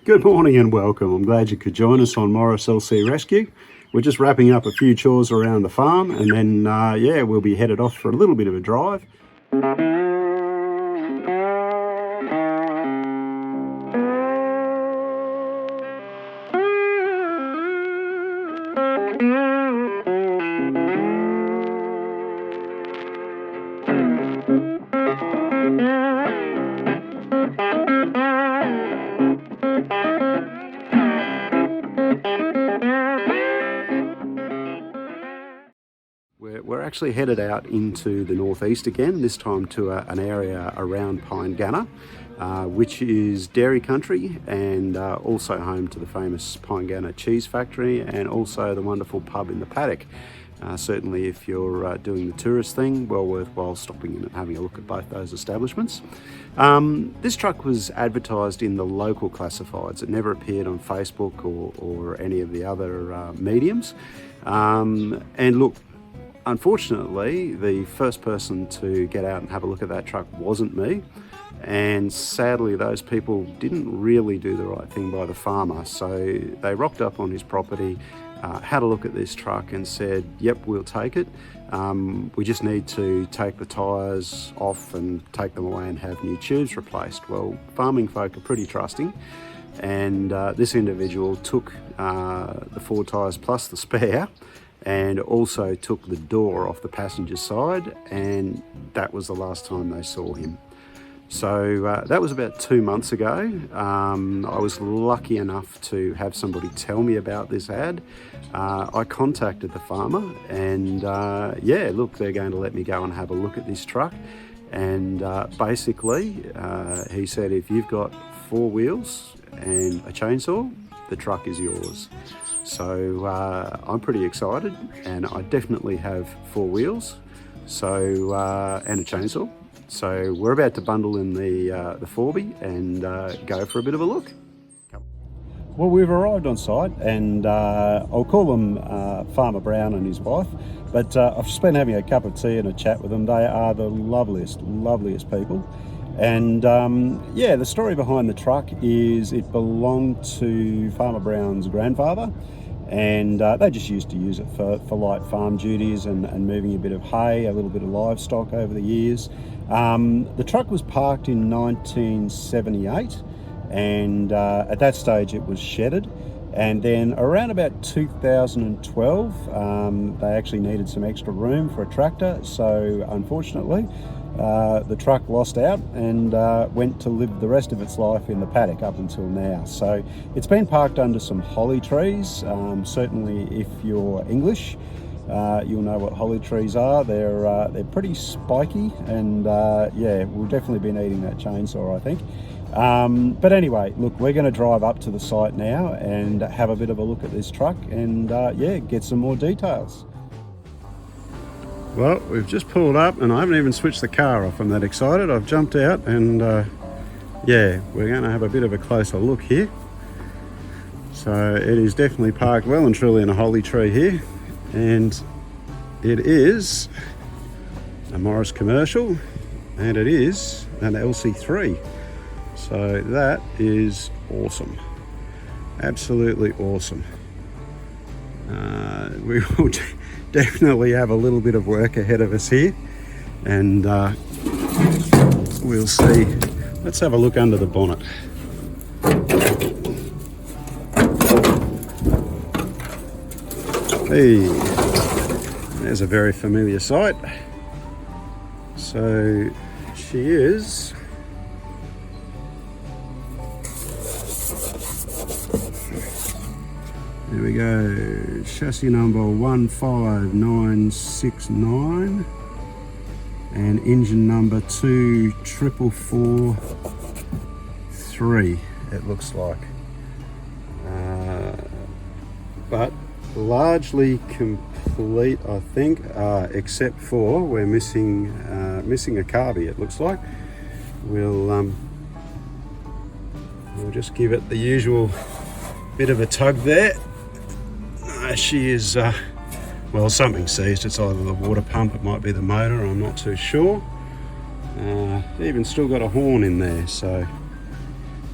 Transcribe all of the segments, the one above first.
Good morning and welcome. I'm glad you could join us on Morris LC Rescue. We're just wrapping up a few chores around the farm and then, we'll be headed off for a little bit of a drive. We're actually headed out into the northeast again, this time to an area around Pine Gunner, which is dairy country and also home to the famous Pine Gunner cheese factory and also the wonderful pub in the paddock. Certainly if you're doing the tourist thing, well worthwhile stopping in and having a look at both those establishments. This truck was advertised in the local classifieds. It never appeared on Facebook or any of the other mediums. And look, unfortunately, the first person to get out and have a look at that truck wasn't me. And sadly, those people didn't really do the right thing by the farmer. So they rocked up on his property, had a look at this truck and said, yep, we'll take it. We just need to take the tyres off and take them away and have new tubes replaced. Well, farming folk are pretty trusting. And this individual took the 4 tyres plus the spare and also took the door off the passenger side, and that was the last time they saw him. So that was about 2 months ago. I was lucky enough to have somebody tell me about this ad. I contacted the farmer and look, they're going to let me go and have a look at this truck. And basically, he said, if you've got 4 wheels and a chainsaw, the truck is yours. So I'm pretty excited, and I definitely have 4 wheels, so and a chainsaw. So we're about to bundle in the 4B and go for a bit of a look. Well, we've arrived on site, and I'll call them Farmer Brown and his wife, but I've just been having a cup of tea and a chat with them. They are the loveliest people. And the story behind the truck is it belonged to Farmer Brown's grandfather, and they just used to use it for light farm duties and moving a bit of hay, a little bit of livestock over the years. The truck was parked in 1978, and at that stage it was shedded. And then around about 2012, they actually needed some extra room for a tractor, so unfortunately the truck lost out and went to live the rest of its life in the paddock up until now. So it's been parked under some holly trees. Certainly if you're English, you'll know what holly trees are. They're pretty spiky, and we'll definitely be needing that chainsaw, I think. But anyway, look, we're going to drive up to the site now and have a bit of a look at this truck and get some more details. Well, we've just pulled up and I haven't even switched the car off. I'm that excited. I've jumped out and we're going to have a bit of a closer look here. So it is definitely parked well and truly in a holly tree here, and it is a Morris commercial and it is an LC3. So that is awesome. Absolutely awesome. We will definitely have a little bit of work ahead of us here, and we'll see. Let's have a look under the bonnet. Hey, there's a very familiar sight. So she is there we go, chassis number 15969 and engine number 2443, it looks like. But largely complete, I think, except for we're missing a carby, it looks like. We'll just give it the usual bit of a tug there. She is, something seized. It's either the water pump, it might be the motor, I'm not too sure. Even still got a horn in there, so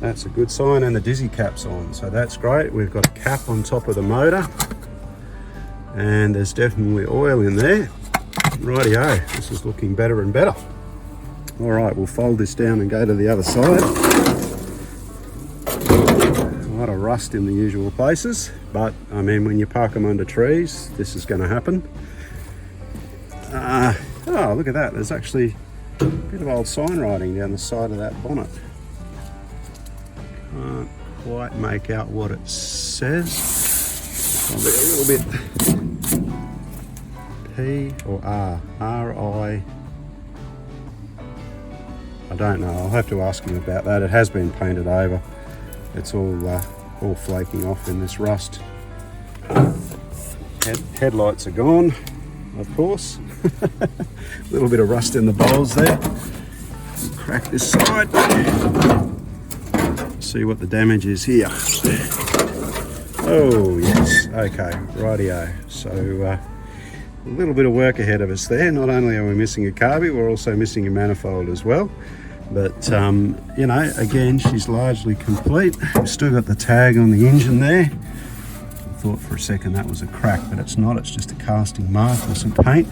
That's a good sign, and the dizzy cap's on, so that's great. We've got a cap on top of the motor, and there's definitely oil in there. Rightio, this is looking better and better. All right, we'll fold this down and go to the other side. A lot of rust in the usual places, but I mean, when you park them under trees, this is going to happen. Oh, look at that. There's actually a bit of old sign writing down the side of that bonnet. Can't quite make out what it says. Probably a little bit P or R. R-I. I don't know. I'll have to ask him about that. It has been painted over. It's all flaking off in this rust. Headlights are gone, of course. A little bit of rust in the bowls there. Crack this side. See what the damage is here. Oh yes, okay, rightio. So a little bit of work ahead of us there. Not only are we missing a carby, we're also missing a manifold as well. But you know, again, she's largely complete. We've still got the tag on the engine there. I thought for a second that was a crack, but it's not. It's just a casting mark with some paint.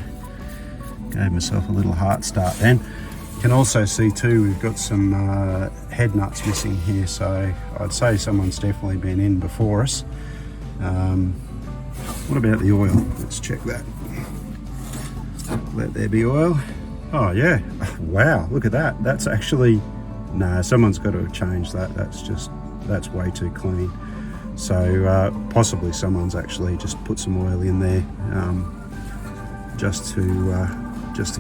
Gave myself a little heart start then. You can also see too, we've got some head nuts missing here, so I'd say someone's definitely been in before us. What about the oil? Let's check that. Let there be oil. Oh yeah, wow, look at that. That's actually, no, someone's got to have changed that. That's way too clean. So possibly someone's actually just put some oil in there just to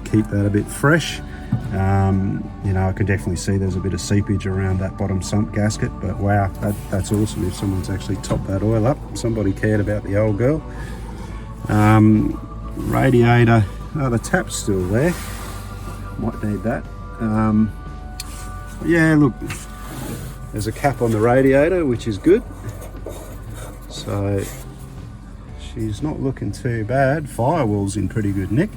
keep that a bit fresh. You know, I can definitely see there's a bit of seepage around that bottom sump gasket, but wow, that's awesome if someone's actually topped that oil up. Somebody cared about the old girl. Radiator, oh, the tap's still there. Might need that. Yeah, look, there's a cap on the radiator, which is good. So she's not looking too bad. Firewall's in pretty good nick.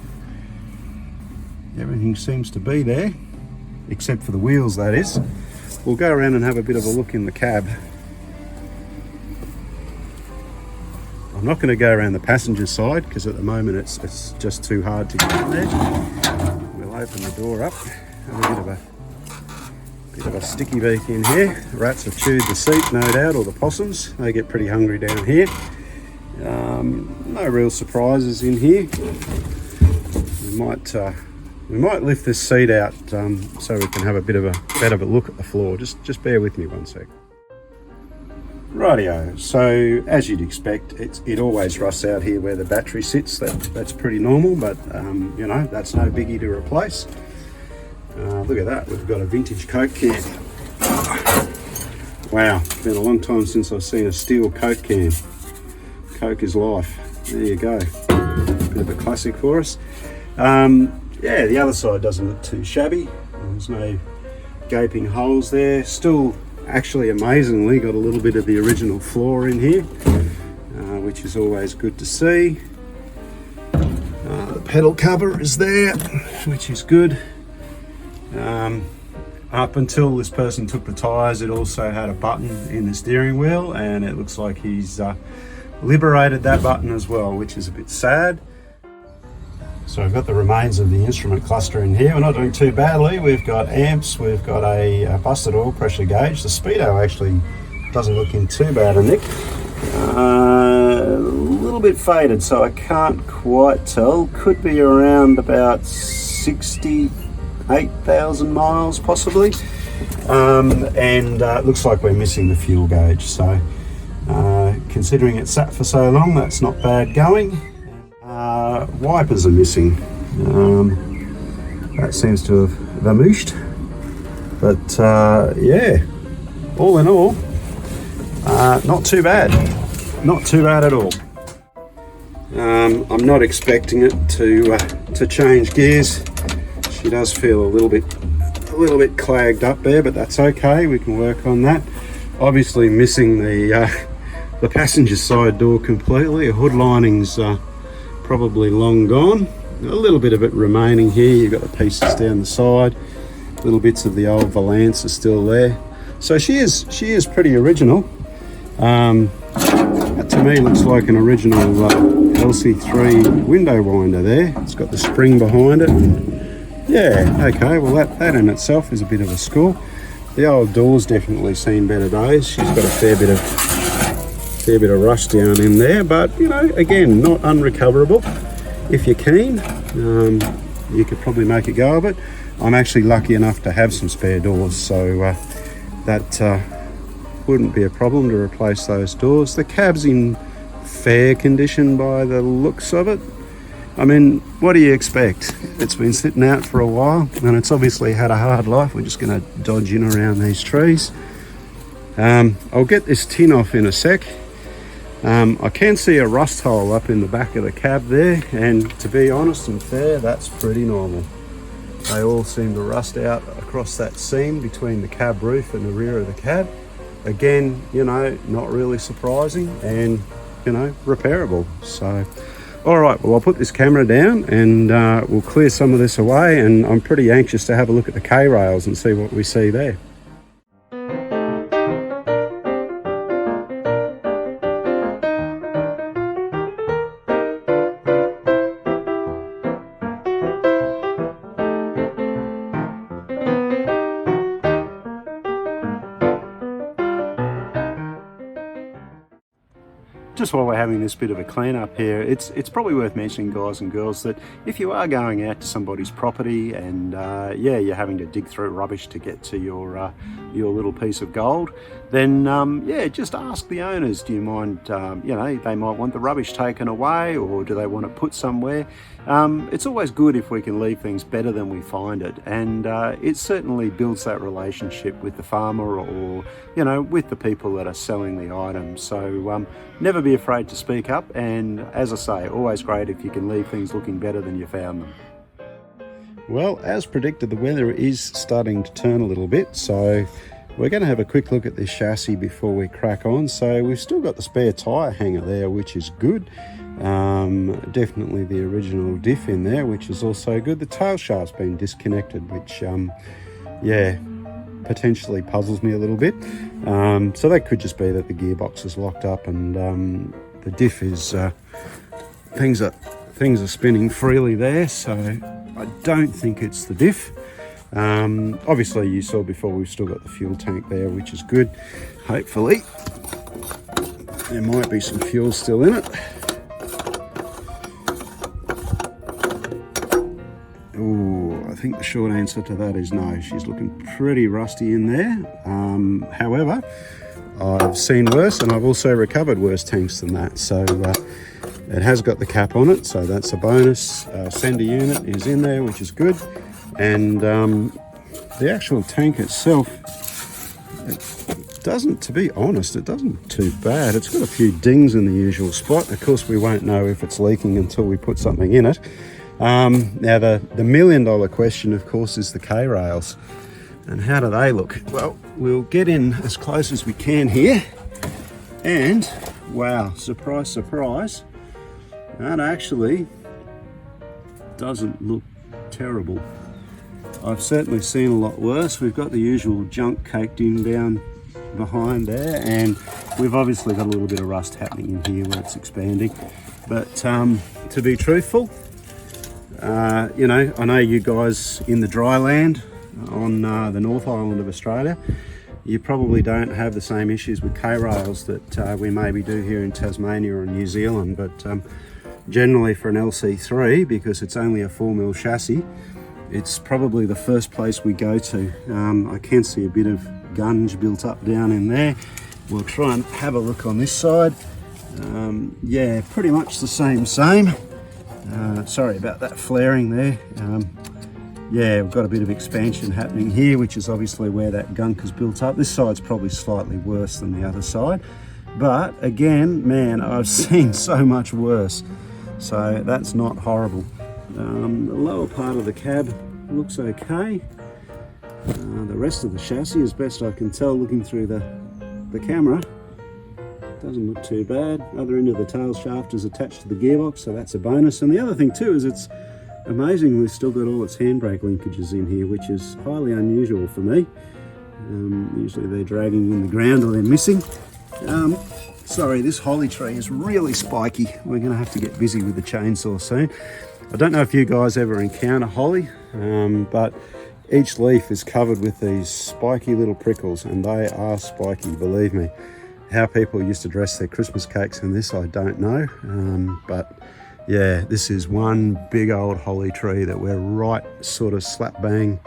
Everything seems to be there, except for the wheels, that is. We'll go around and have a bit of a look in the cab. I'm not going to go around the passenger side because at the moment it's just too hard to get in there. We'll open the door up. Have a bit of a sticky beak in here. The rats have chewed the seat, no doubt, or the possums. They get pretty hungry down here. No real surprises in here. We might lift this seat out so we can have a bit of a better look at the floor. Just bear with me one sec. Rightio, so as you'd expect, it always rusts out here where the battery sits. That's pretty normal, but you know, that's no biggie to replace. Look at that, we've got a vintage Coke can. Wow, it's been a long time since I've seen a steel Coke can. Coke is life. There you go. Bit of a classic for us. Yeah, the other side doesn't look too shabby. There's no gaping holes there. Still, actually amazingly, got a little bit of the original floor in here, which is always good to see. The pedal cover is there, which is good. Up until this person took the tyres, it also had a button in the steering wheel, and it looks like he's liberated that button as well, which is a bit sad. So we've got the remains of the instrument cluster in here. We're not doing too badly. We've got amps, we've got a busted oil pressure gauge. The speedo actually doesn't look in too bad a nick. A little bit faded, so I can't quite tell. Could be around about 68,000 miles possibly. And it looks like we're missing the fuel gauge. So considering it sat for so long, that's not bad going. Wipers are missing. That seems to have vamooshed. But yeah, all in all, not too bad. Not too bad at all. I'm not expecting it to change gears. She does feel a little bit clagged up there, but that's okay. We can work on that. Obviously missing the passenger side door completely. Hood lining's probably long gone. A little bit of it remaining here. You've got the pieces down the side. Little bits of the old valance are still there. So she is pretty original. That to me looks like an original LC3 window winder there. It's got the spring behind it. And yeah, okay, well that in itself is a bit of a score. The old door's definitely seen better days. She's got a fair bit of rust down in there, but you know, again, not unrecoverable. If you're keen, you could probably make a go of it. I'm actually lucky enough to have some spare doors, so that wouldn't be a problem to replace those doors. The cab's in fair condition by the looks of it. I mean, what do you expect? It's been sitting out for a while and it's obviously had a hard life. We're just going to dodge in around these trees. I'll get this tin off in a sec. I can see a rust hole up in the back of the cab there, and to be honest and fair, that's pretty normal. They all seem to rust out across that seam between the cab roof and the rear of the cab. Again, you know, not really surprising and, you know, repairable. So, all right, well, I'll put this camera down and we'll clear some of this away, and I'm pretty anxious to have a look at the K-rails and see what we see there. Just while we're having this bit of a clean up here, it's probably worth mentioning, guys and girls, that if you are going out to somebody's property and yeah, you're having to dig through rubbish to get to your little piece of gold, then yeah, just ask the owners, do you mind, you know, they might want the rubbish taken away, or do they want it put somewhere? It's always good if we can leave things better than we find it, and it certainly builds that relationship with the farmer, or you know, with the people that are selling the items. So never be afraid to speak up, and as I say, always great if you can leave things looking better than you found them. Well, as predicted, the weather is starting to turn a little bit, so we're going to have a quick look at this chassis before we crack on. So we've still got the spare tyre hanger there, which is good. Definitely the original diff in there, which is also good. The tail shaft's been disconnected, which yeah, potentially puzzles me a little bit. So that could just be that the gearbox is locked up, and the diff is things are spinning freely there, so I don't think it's the diff. Obviously you saw before, we've still got the fuel tank there, which is good. Hopefully there might be some fuel still in it. Oh, I think the short answer to that is no. She's looking pretty rusty in there. However, I've seen worse, and I've also recovered worse tanks than that. So it has got the cap on it, so that's a bonus. Sender unit is in there, which is good. And the actual tank itself, it doesn't, to be honest, it doesn't look too bad. It's got a few dings in the usual spot. Of course, we won't know if it's leaking until we put something in it. Now the million-dollar question, of course, is the K-rails. And how do they look? Well, we'll get in as close as we can here. And, wow, surprise, surprise, that actually doesn't look terrible. I've certainly seen a lot worse. We've got the usual junk caked in down behind there, and we've obviously got a little bit of rust happening in here where it's expanding. But to be truthful, you know, I know you guys in the dry land on the North Island of Australia, you probably don't have the same issues with K-rails that we maybe do here in Tasmania or New Zealand, but generally for an LC3, because it's only a 4mm chassis, it's probably the first place we go to. I can see a bit of gunge built up down in there. We'll try and have a look on this side. Yeah, pretty much the same. Sorry about that flaring there. Yeah, we've got a bit of expansion happening here, which is obviously where that gunk is built up. This side's probably slightly worse than the other side, but again, man, I've seen so much worse, so that's not horrible. The lower part of the cab looks okay. The rest of the chassis, as best I can tell looking through the camera, doesn't look too bad. Other end of the tail shaft is attached to the gearbox, so that's a bonus. And the other thing too is it's amazing we've still got all its handbrake linkages in here, which is highly unusual for me. Usually they're dragging in the ground or they're missing. Sorry, this holly tree is really spiky. We're going to have to get busy with the chainsaw soon. I don't know if you guys ever encounter holly, but each leaf is covered with these spiky little prickles, and they are spiky, believe me. How people used to dress their Christmas cakes in this, I don't know. But yeah, this is one big old holly tree that we're right sort of slap bang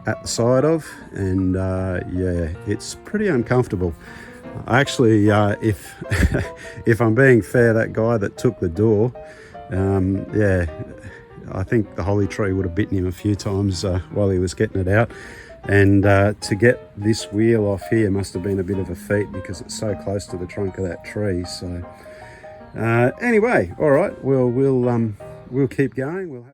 at the side of, and yeah, it's pretty uncomfortable. Actually, if if I'm being fair, that guy that took the door, yeah, I think the holly tree would have bitten him a few times while he was getting it out. And to get this wheel off here must have been a bit of a feat because it's so close to the trunk of that tree. So anyway, all right, we'll keep going.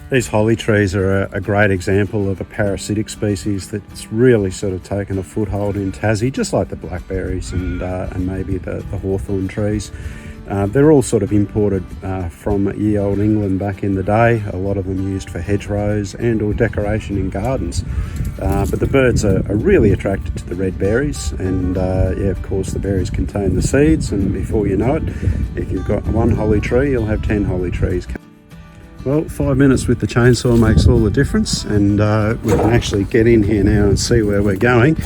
These holly trees are a great example of a parasitic species that's really sort of taken a foothold in Tassie, just like the blackberries and maybe the hawthorn trees. They're all sort of imported from ye old England back in the day, a lot of them used for hedgerows and or decoration in gardens. But the birds are really attracted to the red berries, and yeah, of course the berries contain the seeds, and before you know it, if you've got one holly tree, you'll have 10 holly trees. Well, 5 minutes with the chainsaw makes all the difference, and we can actually get in here now and see where we're going,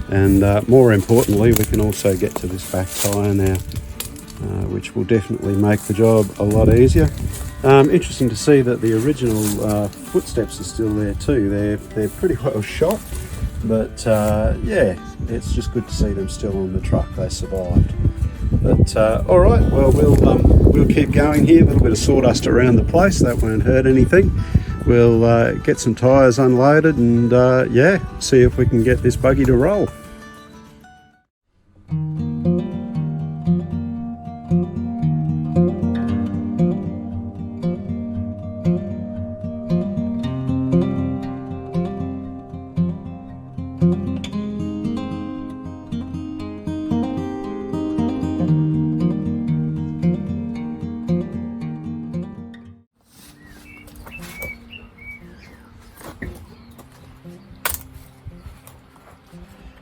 and more importantly, we can also get to this back tyre now, which will definitely make the job a lot easier. Interesting to see that the original footsteps are still there too. They're pretty well shot, but yeah, it's just good to see them still on the truck. They survived. But all right, well, we'll keep going here. A little bit of sawdust around the place, that won't hurt anything. We'll get some tyres unloaded and yeah, see if we can get this buggy to roll.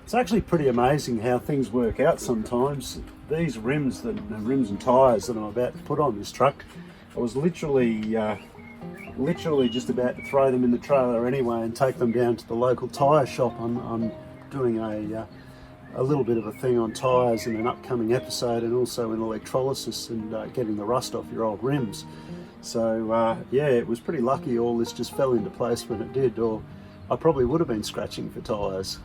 It's actually pretty amazing how things work out sometimes. These rims and tyres that I'm about to put on this truck, I was literally just about to throw them in the trailer anyway and take them down to the local tyre shop. I'm doing a little bit of a thing on tyres in an upcoming episode, and also in electrolysis and getting the rust off your old rims. So yeah, it was pretty lucky all this just fell into place when it did, or I probably would have been scratching for tyres.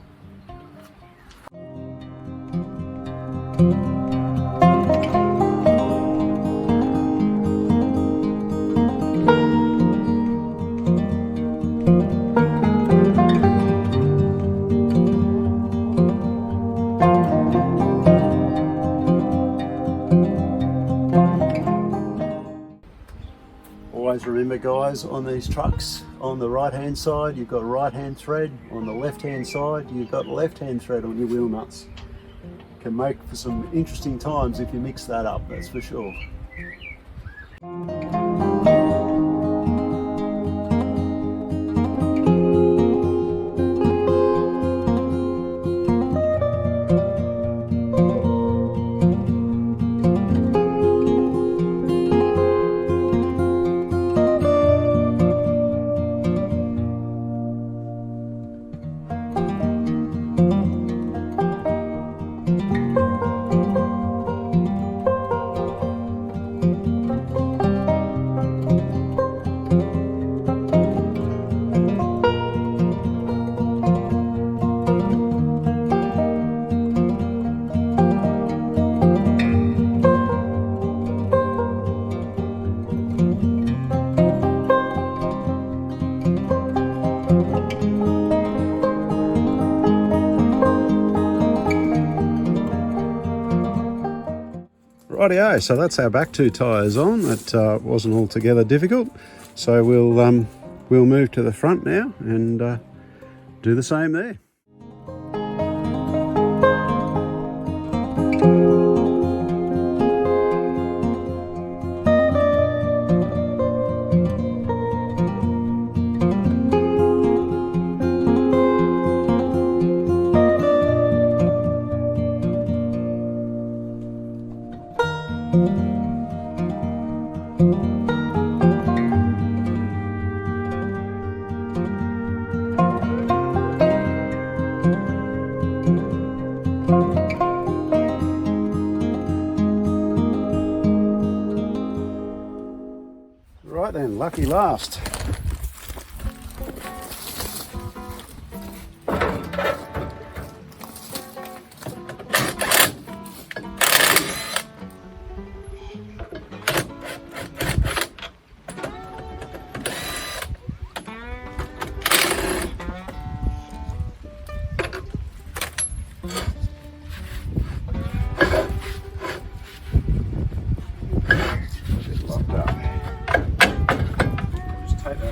Always remember, guys, on these trucks, on the right hand side you've got right hand thread, on the left hand side you've got left hand thread on your wheel nuts. Can make for some interesting times if you mix that up, that's for sure. Rightio, so that's our back two tyres on. That wasn't altogether difficult. So we'll move to the front now and do the same there. Right then, lucky last.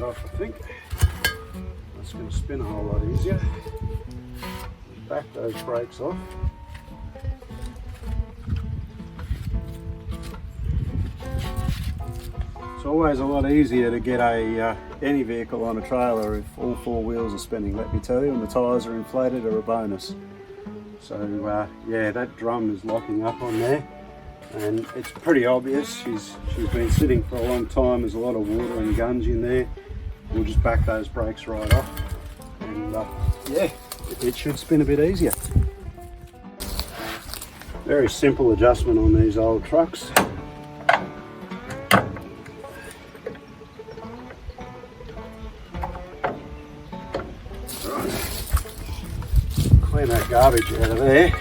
off, I think. That's going to spin a whole lot easier. Back those brakes off. It's always a lot easier to get any vehicle on a trailer if all four wheels are spinning, let me tell you, and the tyres are inflated are a bonus. So yeah, that drum is locking up on there, and it's pretty obvious she's been sitting for a long time. There's a lot of water and gunge in there. We'll just back those brakes right off, and yeah, it should spin a bit easier. Very simple adjustment on these old trucks. Clean that garbage out of there.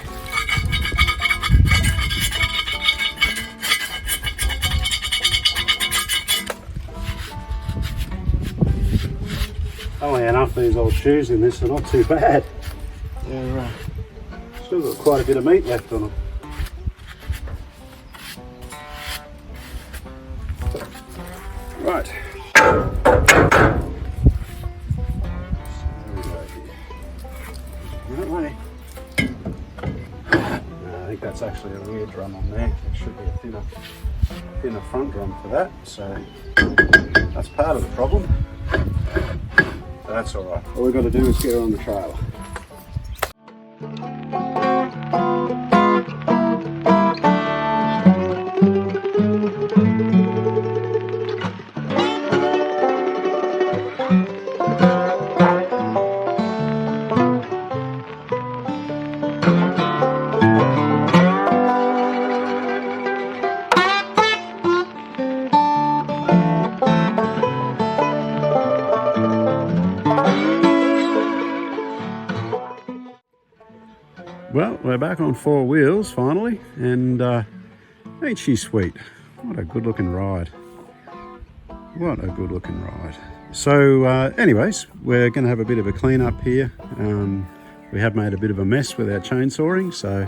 Funnily enough, these old shoes in this are not too bad. They're still got quite a bit of meat left on them. Right. I think that's actually a rear drum on there. There should be a thinner front drum for that, so that's part of the problem. But that's all right. All we've got to do is get her on the trailer. Well, we're back on four wheels finally, and ain't she sweet? What a good looking ride. What a good looking ride. So anyways, we're going to have a bit of a clean up here. We have made a bit of a mess with our chainsawing, so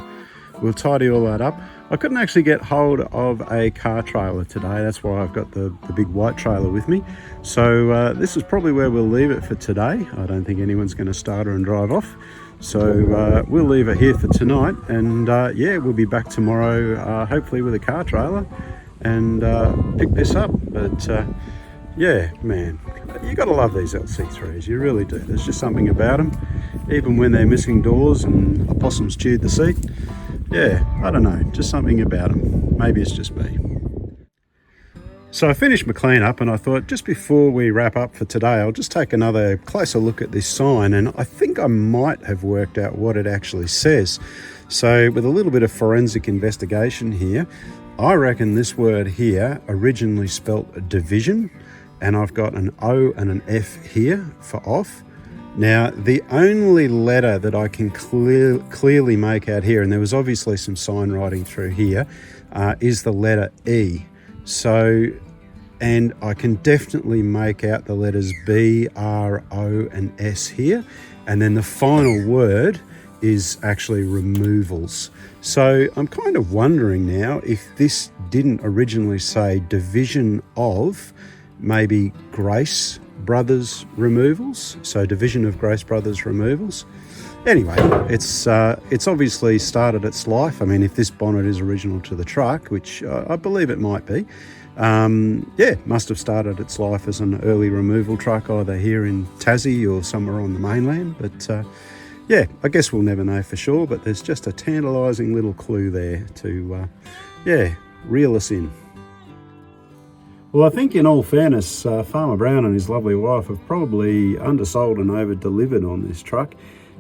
we'll tidy all that up. I couldn't actually get hold of a car trailer today. That's why I've got the big white trailer with me. So this is probably where we'll leave it for today. I don't think anyone's going to start her and drive off. So we'll leave it here for tonight, and yeah, we'll be back tomorrow, hopefully with a car trailer, and pick this up. But yeah, man, you got to love these LC3s, you really do. There's just something about them, even when they're missing doors and opossums chewed the seat. Yeah, I don't know, just something about them. Maybe it's just me. So I finished my cleanup, and I thought just before we wrap up for today, I'll just take another closer look at this sign, and I think I might have worked out what it actually says. So with a little bit of forensic investigation here, I reckon this word here originally spelt division, and I've got an O and an F here for off. Now, the only letter that I can clearly make out here, and there was obviously some sign writing through here, is the letter E. So, and I can definitely make out the letters B, R, O, and S here. And then the final word is actually removals. So I'm kind of wondering now if this didn't originally say division of maybe Grace Brothers Removals. So division of Grace Brothers Removals. Anyway, it's obviously started its life. I mean, if this bonnet is original to the truck, which I believe it might be, yeah, must have started its life as an early removal truck, either here in Tassie or somewhere on the mainland. But yeah, I guess we'll never know for sure, but there's just a tantalising little clue there to, yeah, reel us in. Well, I think in all fairness, Farmer Brown and his lovely wife have probably undersold and over-delivered on this truck.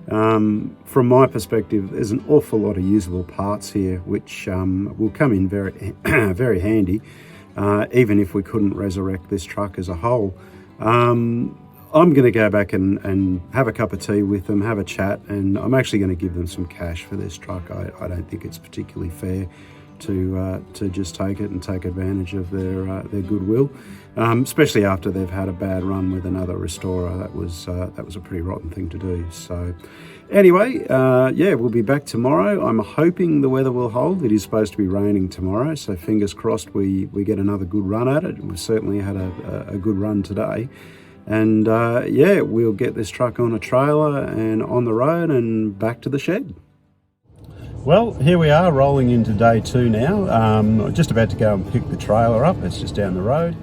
From my perspective, there's an awful lot of usable parts here, which will come in very, very handy, even if we couldn't resurrect this truck as a whole. I'm going to go back and have a cup of tea with them, have a chat, and I'm actually going to give them some cash for this truck. I don't think it's particularly fair to just take it and take advantage of their goodwill, especially after they've had a bad run with another restorer. That was a pretty rotten thing to do. So anyway, yeah, we'll be back tomorrow. I'm hoping the weather will hold. It is supposed to be raining tomorrow, so fingers crossed we get another good run at it. We've certainly had a good run today. And yeah, we'll get this truck on a trailer and on the road and back to the shed. Well, here we are rolling into day 2 now. Just about to go and pick the trailer up. It's just down the road.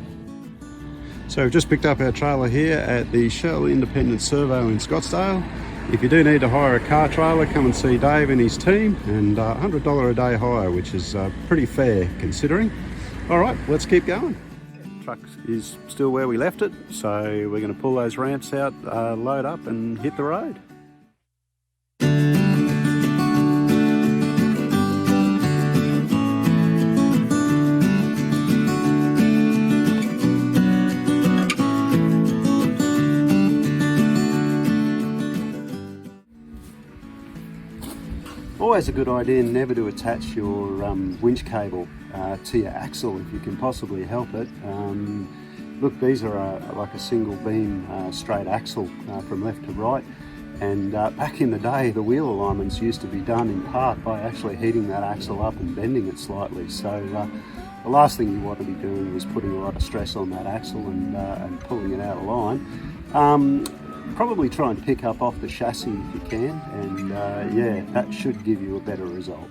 So we've just picked up our trailer here at the Shell Independent Servo in Scottsdale. If you do need to hire a car trailer, come and see Dave and his team, and $100 a day hire, which is pretty fair considering. All right, let's keep going. Truck is still where we left it, so we're going to pull those ramps out, load up and hit the road. Always a good idea never to attach your winch cable to your axle if you can possibly help it. Look, these are like a single beam straight axle from left to right, and back in the day the wheel alignments used to be done in part by actually heating that axle up and bending it slightly. So the last thing you want to be doing is putting a lot of stress on that axle and pulling it out of line. Probably try and pick up off the chassis if you can, and yeah, that should give you a better result.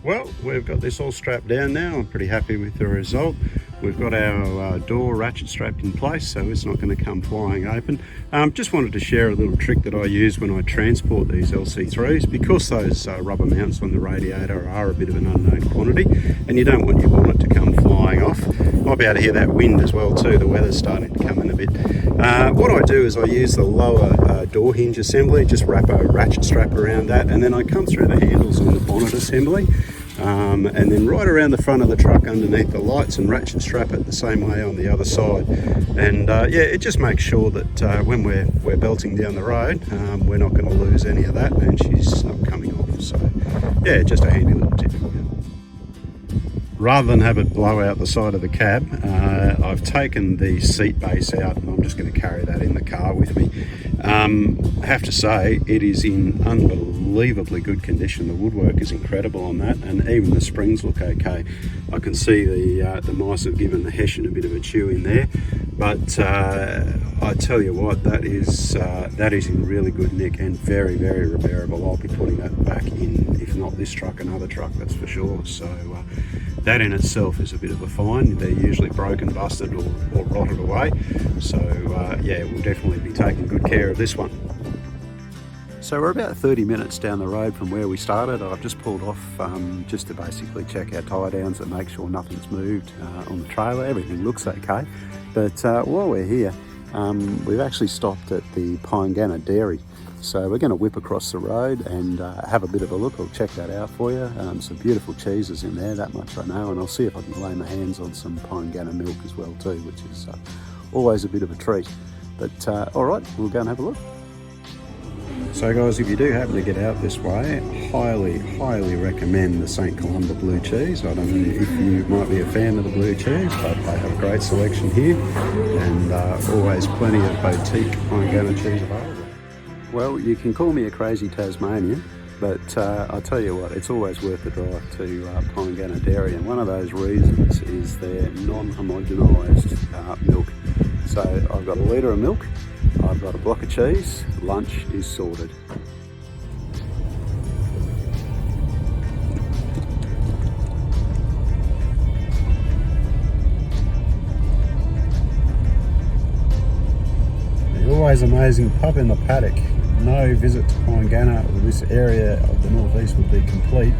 Well, we've got this all strapped down now. I'm pretty happy with the result. We've got our door ratchet strapped in place, so it's not going to come flying open. Just wanted to share a little trick that I use when I transport these LC3s, because those rubber mounts on the radiator are a bit of an unknown quantity, and you don't want your bonnet to come flying off. Might be able to hear that wind as well too. The weather's starting to come in a bit. What I do is I use the lower door hinge assembly, just wrap a ratchet strap around that, and then I come through the handles on the bonnet assembly. And then right around the front of the truck underneath the lights, and ratchet strap it the same way on the other side. And yeah, it just makes sure that when we're belting down the road, we're not going to lose any of that, and she's not coming off. So yeah, just a handy little tip. Rather than have it blow out the side of the cab, I've taken the seat base out, and I'm just going to carry that in the car with me. I have to say, it is in unbelievably good condition. The woodwork is incredible on that, and even the springs look okay. I can see the mice have given the Hessian a bit of a chew in there, but I tell you what, that is in really good nick and very, very repairable. I'll be putting that back in, if not this truck, another truck, that's for sure. So that in itself is a bit of a find. They're usually broken, busted, or rotted away. So yeah, we'll definitely be taking good care of this one. So we're about 30 minutes down the road from where we started. I've just pulled off just to basically check our tyre downs and make sure nothing's moved on the trailer. Everything looks okay. But while we're here, we've actually stopped at the Pine Ganna Dairy. So we're going to whip across the road and have a bit of a look. I'll check that out for you. Some beautiful cheeses in there, that much I know, and I'll see if I can lay my hands on some Pine Gunner milk as well too, which is always a bit of a treat. But all right, we'll go and have a look. So guys, if you do happen to get out this way, highly recommend the St. Columba blue cheese. I don't know if you might be a fan of the blue cheese, but they have a great selection here, and always plenty of boutique Pine Gunner cheese available. Well, you can call me a crazy Tasmanian, but I tell you what, it's always worth the drive to Pine Gunner Dairy, and one of those reasons is their non-homogenised milk. So I've got a litre of milk, I've got a block of cheese, lunch is sorted. The always amazing pub in the paddock. No visit to Pine Gunner or this area of the northeast would be complete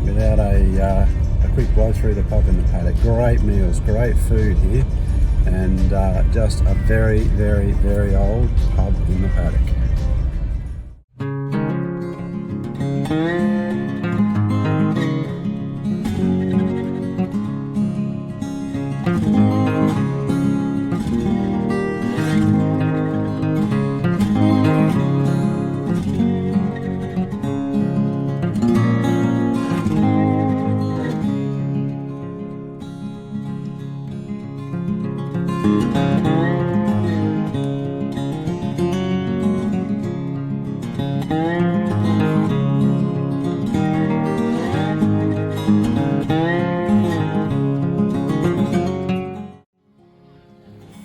without a quick blow through the pub in the paddock. Great meals, great food here, and just a very old pub in the paddock.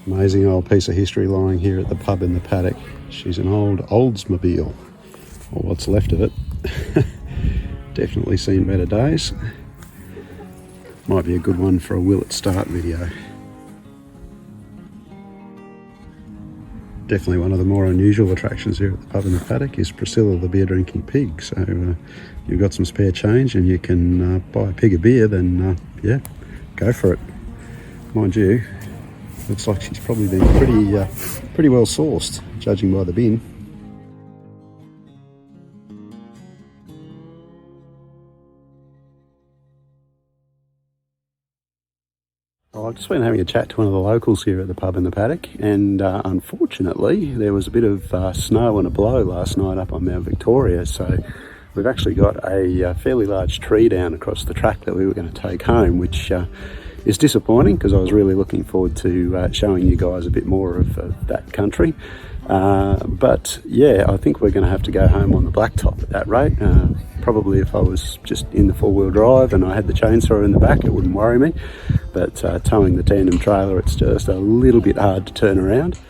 Amazing old piece of history lying here at the pub in the paddock. She's an old Oldsmobile, or what's left of it. Definitely seen better days. Might be a good one for a will it start video. Definitely one of the more unusual attractions here at the pub in the paddock is Priscilla the beer drinking pig. So you've got some spare change and you can buy a pig of beer, then yeah, go for it. Mind you, looks like she's probably been pretty well sourced, judging by the bin. Well, I've just been having a chat to one of the locals here at the pub in the paddock, and unfortunately there was a bit of snow and a blow last night up on Mount Victoria, so we've actually got a fairly large tree down across the track that we were going to take home, which is disappointing because I was really looking forward to showing you guys a bit more of that country. But yeah, I think we're going to have to go home on the blacktop at that rate. Probably if I was just in the four-wheel drive and I had the chainsaw in the back, it wouldn't worry me. But towing the tandem trailer, it's just a little bit hard to turn around.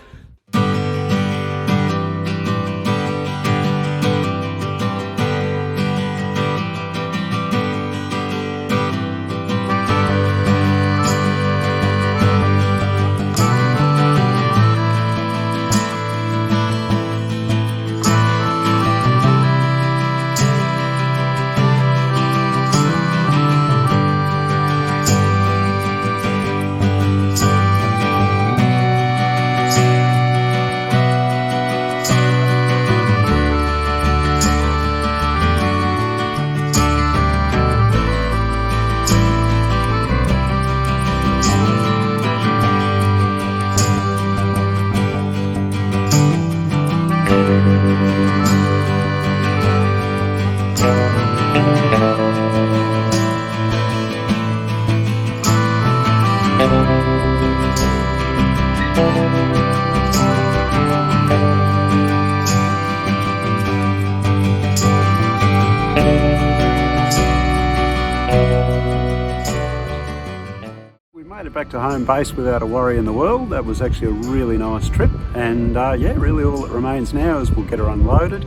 Back to home base without a worry in the world. That was actually a really nice trip, and yeah, really all that remains now is we'll get her unloaded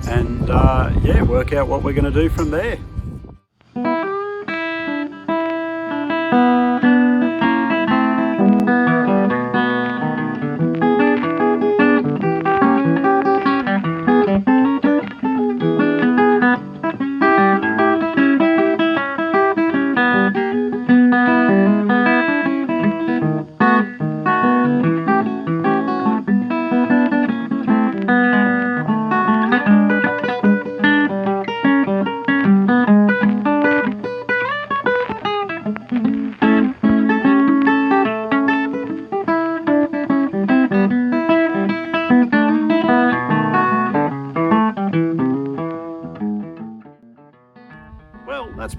and yeah, work out what we're going to do from there.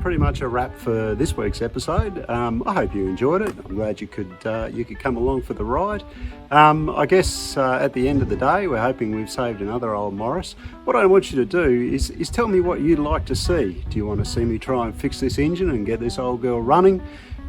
pretty much a wrap for this week's episode. I hope you enjoyed it. I'm glad you could come along for the ride. I guess at the end of the day, we're hoping we've saved another old Morris. What I want you to do is tell me what you'd like to see. Do you want to see me try and fix this engine and get this old girl running?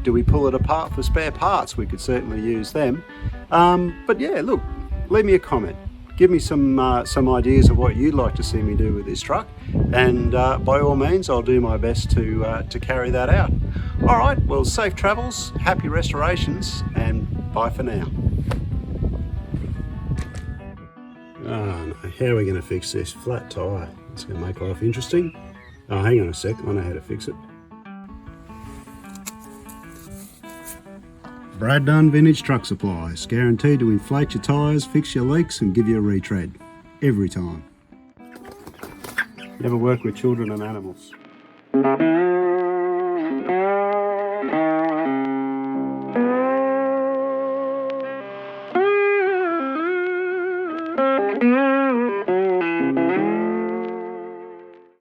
Do we pull it apart for spare parts? We could certainly use them. But yeah, look, leave me a comment. Give me some ideas of what you'd like to see me do with this truck, and by all means I'll do my best to carry that out. All right, well, safe travels, happy restorations, and bye for now. Oh no, how are we going to fix this flat tyre? It's going to make life interesting. Oh, hang on a sec, I know how to fix it. Brad Dunn Vintage Truck Supplies, guaranteed to inflate your tyres, fix your leaks and give you a retread, every time. Never work with children and animals.